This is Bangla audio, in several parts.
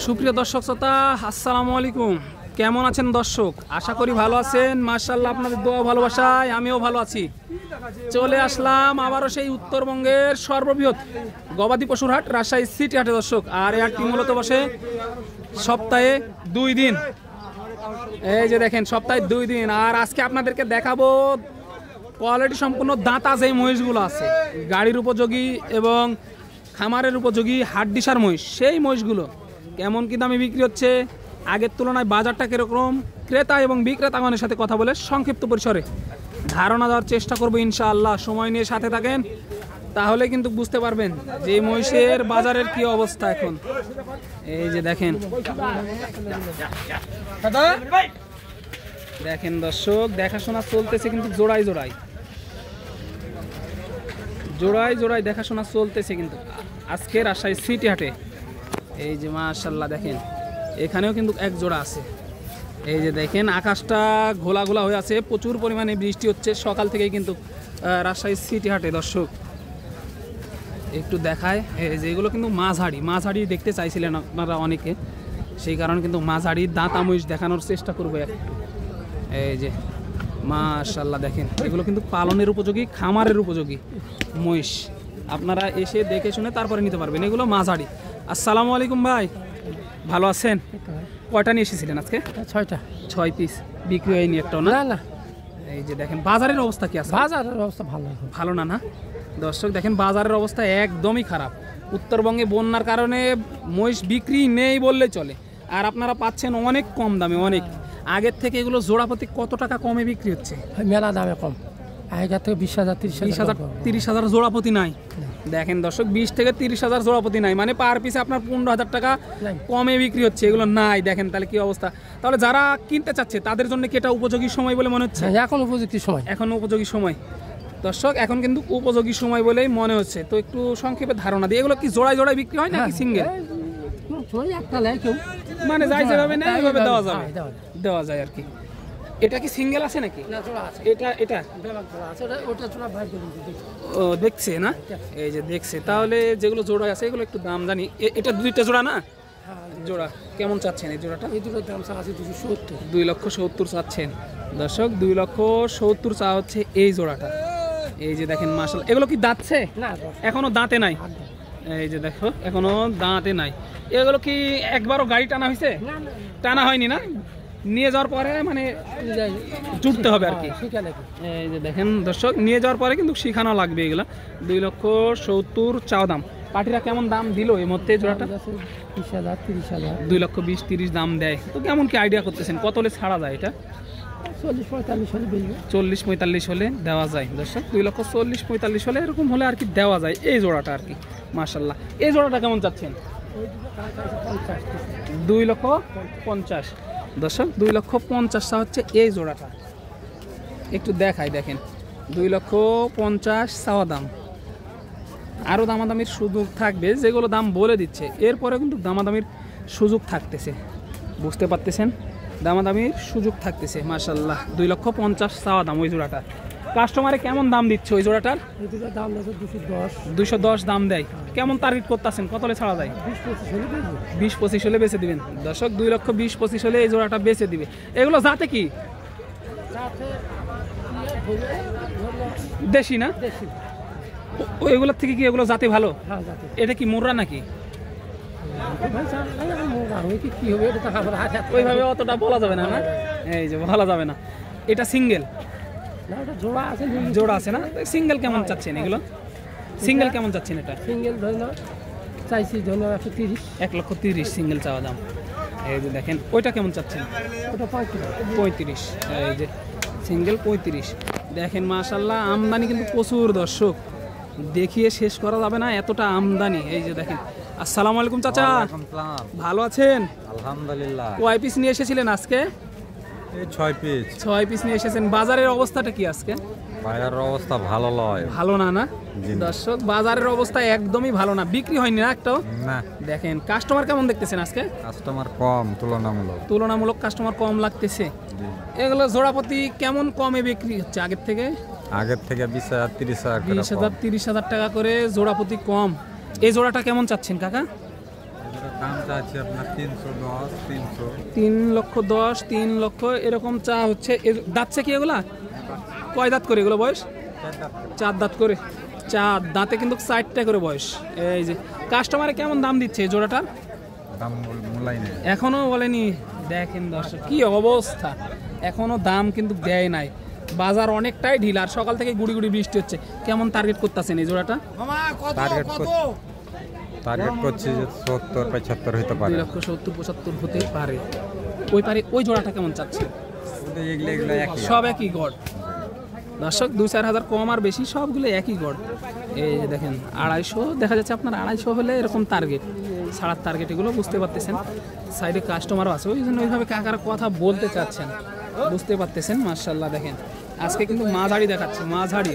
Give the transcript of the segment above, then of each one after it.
সুপ্রিয় দর্শক শ্রোতা, আসসালামু আলাইকুম। কেমন আছেন দর্শক? আশা করি ভালো আছেন। মাশাআল্লাহ, আপনাদের দোয়া ভালোবাসায় আমিও ভালো আছি। চলে আসলাম আবারও সেই উত্তরবঙ্গের সর্ববৃহৎ গবাদি পশুর হাট, রাজশাহী সিটি হাটে দর্শক। আর এই হাটটি মূলত বসে সপ্তাহে 2 দিন। এই যে দেখেন, সপ্তাহে 2 দিন। আর আজকে আপনাদেরকে দেখাবো কোয়ালিটি সম্পূর্ণ দাঁতা যে মহিষগুলো আছে, গাড়ির উপযোগী এবং খামারের উপযোগী হাড্ডিসার মহিষ, সেই মহিষগুলো কেমন কি দামে বিক্রি হচ্ছে, আগের তুলনায় বাজারটা কীরকম, ক্রেতা এবং বিক্রেতাগণের সাথে কথা বলে সংক্ষিপ্ত পরিসরে ধারণা দেওয়ার চেষ্টা করবো ইনশাআল্লাহ। সময় নিয়ে সাথে থাকেন, তাহলে কিন্তু বুঝতে পারবেন যে মহিষের বাজারের কি অবস্থা এখন। এই যে দেখেন দেখেন দর্শক, দেখাশোনা চলতেছে কিন্তু জোড়ায় জোড়ায় জোড়ায় জোড়ায় দেখাশোনা চলতেছে কিন্তু আজকে রাজশাহী সিটি হাটে। এই যে মাশাআল্লাহ দেখেন, এখানেও কিন্তু এক জোড়া আছে। এই যে দেখেন, আকাশটা ঘোলা ঘোলা হয়ে আছে, প্রচুর পরিমাণে বৃষ্টি হচ্ছে সকাল থেকেই কিন্তু রাজশাহী সিটি হাটে দর্শক। একটু দেখায়, এই যে এগুলো কিন্তু মাঝাড়ি দেখতে চাইছিলেন আপনারা অনেকে, সেই কারণে কিন্তু মাঝাড়ির দাঁতা মহিষ দেখানোর চেষ্টা করবো একটু। এই যে মাশাআল্লাহ দেখেন, এগুলো কিন্তু পালনের উপযোগী, খামারের উপযোগী মহিষ। আপনারা এসে দেখে শুনে তারপরে নিতে পারবেন। এগুলো মাঝাড়ি। আসসালামু আলাইকুম ভাই, ভালো আছেন? কয়টা নিয়ে এসেছিলেন আজকে? 6 পিস। বিক্রি হয়নি একটাও? না না। এই যে দেখেন, বাজারের অবস্থা কি আছে? বাজারের অবস্থা ভালো না। না দর্শক দেখেন, বাজারের অবস্থা একদমই খারাপ। উত্তরবঙ্গে বন্যার কারণে মহিষ বিক্রি নেই বললে চলে। আর আপনারা পাচ্ছেন অনেক কম দামে, অনেক আগের থেকে। এগুলো জোড়াপতি কত টাকা কমে বিক্রি হচ্ছে? মেলা দামে কম। আগের থেকে 20,000 30,000 জোড়াপতি নাই। দেখেন দর্শক, 20 থেকে 30,000 জোড়াপতি নাই, মানে পার পিসে আপনার 15,000 টাকা কমে বিক্রি হচ্ছে। এগুলো নাই। দেখেন তাহলে কি অবস্থা। তাহলে যারা কিনতে চাচ্ছে তাদের জন্য কি এটা উপযোগী সময় বলে মনে হচ্ছে? এখন উপযুক্ত সময়, এখন উপযোগী সময় দর্শক, এখন কিন্তু উপযোগী সময় বলেই মনে হচ্ছে। তো একটু সংক্ষেপে ধারণা দিই, এগুলো কি জোড়ায় জোড়ায় বিক্রি হয় নাকি সিঙ্গেল? মানে যাই যেভাবে নেয় ওইভাবে দেওয়া যায় আর কি। এটা কি সিঙ্গেল আছে নাকি? এটা ও দেখছে না, এই যে দেখছে। তাহলে যেগুলো জোড়া আছে এগুলো একটু দাম জানি। এটা 2টা জোড়া না? জোড়া কেমন চাচ্ছেন এই জোড়াটা? এই দুটোর দাম আছে 2,70,000 চাচ্ছেন দর্শক। 2,70,000 চা হচ্ছে এই জোড়াটা। এই যে দেখেন মাশাআল্লাহ, এগুলো কি দাঁতছে? এখনো দাঁতে নাই। এই যে দেখো, এখনো দাঁতে নাই। এগুলো কি একবারও গাড়ি টানা হয়েছে? টানা হয়নি না? নিয়ে যাওয়ার পরে মানে জুটতে হবে আর কি। এই যে দেখেন দর্শক, নিয়ে যাওয়ার পরে কিন্তু শিখানো লাগবে এগুলা। 2,70,000 চাওয়া দাম। পাটিরা কেমন দাম দিল এই মধ্যে জোড়াটা? 20,000 30,000 2,20,30 দাম দেয়। তো কেমন কি আইডিয়া করতেছেন, কত হলে ছাড়া যায় এটা? 40-45 হলে 40-45 হলে দেওয়া যায় দর্শক। 2,40,45 হলে এরকম হলে আর কি দেওয়া যায় এই জোড়াটা আর কি। মাশাআল্লাহ, এই জোড়াটা কেমন চাচ্ছেন? 2,50,000 দর্শক। 2,50,000 হচ্ছে এই জোড়াটা। একটু দেখাই, দেখেন 2,50,000 চাওয়া দাম। আরও দামাদামির সুযোগ থাকবে, যেগুলো দাম বলে দিচ্ছে এরপরে কিন্তু দামাদামির সুযোগ থাকতেছে, বুঝতে পারতেছেন? দামাদামির সুযোগ থাকতেছে। মাশাআল্লাহ, 2,50,000 চাওয়া দাম ওই জোড়াটা। কাস্টমারে কেমন দাম দিচ্ছে ওই জোড়াটার? 210 দাম দেয়। কেমন টার্গেট করতেছেন, কত হলে ছাড়া যায়? 20-25 হলে বেচে দিবেন দর্শক। 2,20,25 হলে এই জোড়াটা বেচে দিবে। এগুলো জাতে কি? দেশি না? ওইগুলোর থেকে কি এগুলো জাতে ভালো? এটা কি মুর্রা নাকি? ওইভাবে অতটা বলা যাবে না। না, এই যে বলা যাবে না। এটা সিঙ্গেল? জোড়া আছে না? সিঙ্গেল কেমন চাচ্ছেন এগুলো? সিঙ্গেল কেমন চাচ্ছেন এটা? সিঙ্গেল চাইছি 1,30,000 সিঙ্গেল চাওয়া দাম। এই যে দেখেন, ওইটা কেমন চাচ্ছেন? 35। এই যে সিঙ্গেল 35। দেখেন মাশাআল্লাহ, আমদানি কিন্তু প্রচুর দর্শক, দেখিয়ে শেষ করা যাবে না, এতটা আমদানি। এই যে দেখেন। আসসালামু আলাইকুম চাচা, ভালো আছেন? আলহামদুলিল্লাহ। কয় পিস নিয়ে এসেছিলেন আজকে? 6 পিস নিয়ে এসেছেন। বাজারের অবস্থাটা কি আজকে? বাজারের অবস্থা ভালো নয়। ভালো না? না দর্শক, বাজারের অবস্থা একদমই ভালো না। বিক্রি হয়নি না একটাও? না। দেখেন কাস্টমার কেমন দেখতেছেন আজকে? কাস্টমার কম, তুলনামূলক কাস্টমার কম লাগতেছে। এগুলো জোড়াপতি কেমন কমে বিক্রি হচ্ছে আগের থেকে? 20,000 30,000 টাকা করে জোড়াপতি কম। এই জোড়াটা কেমন চাচ্ছেন কাকা? দাম চাচ্ছি আপনার 310 300 3,10,000 3,00,000 এরকম চা হচ্ছে। দাঁতছে কি এগুলা? কয় দাঁত করে এগুলো বয়স? 4 দাঁত করে। 4 দাঁতে কিন্তু 4টা করে বয়স। এই যে কাস্টমারে কেমন দাম দিচ্ছে এই জোড়াটার? দাম মূলাই নেই এখনো বলেনি। দেখেন দর্শক কি অবস্থা, এখনো দাম কিন্তু দেয় নাই। বাজার অনেকটাই ঢিল, আর সকাল থেকে গুড়ি গুড়ি বৃষ্টি হচ্ছে। কেমন টার্গেট করতেছেন এই জোড়াটা? টার্গেট করছি যে 70-75 হতে পারে। 2,70,75 হতে পারে। ওই জোড়াটা কেমন চাচ্ছে? এগুলো একই। সব একই গড় দর্শক, 2-4 হাজার কম আর বেশি সবগুলো একই গড়। এই যে দেখেন 250 দেখা যাচ্ছে আপনার। 250 হলে এরকম টার্গেট, ছাড়ার টার্গেট এগুলো বুঝতে পারতেছেন। সাইডে কাস্টমারও আছে, ওই জন্য ওইভাবে কাকার কথা বলতে চাচ্ছেন, বুঝতে পারতেছেন। মাশাআল্লাহ দেখেন আজকে কিন্তু মাঝারি দেখাচ্ছে, মাঝারি।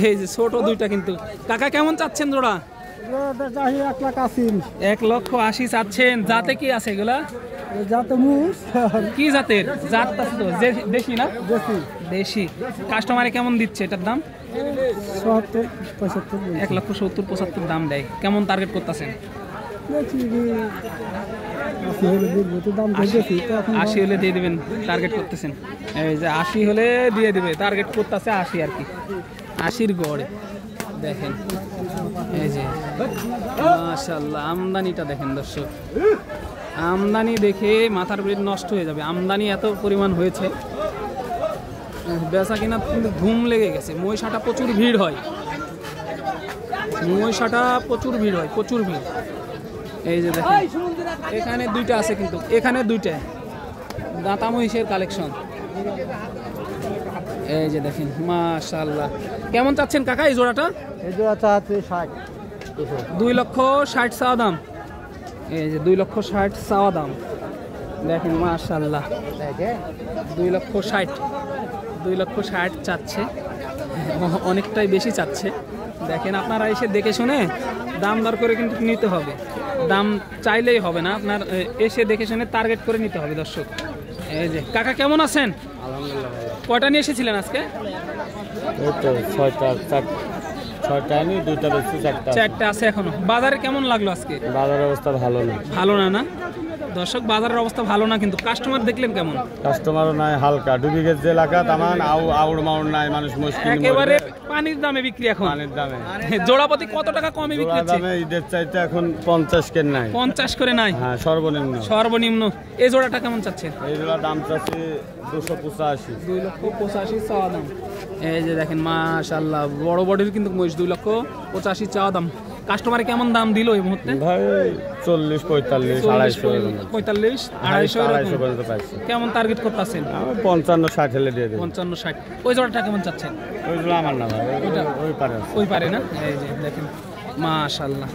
এই যে ছোট দুইটা কিন্তু। কাকা কেমন চাচ্ছেন জোড়া? 1,80,000 চাচ্ছেন। জাতে কি আছে এগুলা? কি জাতের? জাত আছে তো দেশি না? দেশি। কাস্টমারে কেমন দিচ্ছে এটার দাম? 1,70,000-1,70,000-1,75,000 দাম দেয়। কেমন টার্গেট করতেছেন? 80 হলে দিয়ে দিবেন টার্গেট করতেছেন। এই যে 80 হলে দিয়ে দিবে টার্গেট করতেছে। 80 আর কি, 80-র গড়। দেখেন এই যে মাশাআল্লাহ আমদানিটা দেখেন দর্শক। আমদানি দেখে মাথার ব্রেড নষ্ট হয়ে যাবে। আমদানি এত পরিমাণ হয়েছে, বেচা কিনা কিন্তু ঘুম লেগে গেছে। মহিষাটা প্রচুর ভিড় হয়, প্রচুর ভিড়। এই যে দেখেন এখানে দুইটা আছে, কিন্তু এখানে দুইটা দাঁতা মহিষের কালেকশন। এই যে দেখেন মাশাআল্লাহ। কেমন চাচ্ছেন কাকা এই জোড়াটা? এই জোড়া চাচ্ছে 60। 2,60,000 চাওয়া দাম। এই যে 2,60,000 চাওয়া দাম। দেখেন মাশাআল্লাহ 2,60,000 চাচ্ছে, অনেকটাই বেশি চাচ্ছে। দেখেন আপনারা এসে দেখে শুনে দাম দর করে কিন্তু নিতে হবে। দাম চাইলেই হবে না, আপনার এসে দেখে শুনে টার্গেট করে নিতে হবে দর্শক। এই যে কাকা কেমন আছেন? আলহামদুলিল্লাহ। কয়টা নিয়ে এসেছিলেন আজকে? এই তো 6টা নি, 2টা বেশি, 4টা আছে এখনো। বাজারে কেমন লাগলো আজকে? বাজারের অবস্থা ভালো না দর্শক, বাজারের অবস্থা ভালো না, কিন্তু কাস্টমার দেখলেন কেমন? কাস্টমারও নাই, হালকা ডুবে গেছে এলাকা। তামান আউড় মাউড় নাই, মানুষ মুশকিল। একেবারে পানির দামে বিক্রি এখন। পানির দামে জোড়াপতি কত টাকা কমে বিক্রি হচ্ছে? ঈদের চাইতে এখন 50 কেন নাই, 50 করে নাই। হ্যাঁ সর্বনিম্ন। এই জোড়াটা কেমন চাচ্ছেন? এই জোড়া দাম চাচ্ছি 285। 2,85,000 চাওয়া দাম। এই যে দেখেন মাশাআল্লাহ বড় বডির কিন্তু মহিষ। 2,85,000 চাওয়া দাম। কাস্টমারে কেমন দাম দিল এই মুহূর্তে? ভাই 40, 45, 45, 250 পর্যন্ত পাইছি। কেমন টার্গেট করতেছেন? 55, 60 হলে দিয়ে দেব। 55, 60। ওই জোড়াটা কেমন চাচ্ছেন? ওই জোড়া আমার না ভাই, ওই পারে না। এই যে দেখেন মাশাআল্লাহ।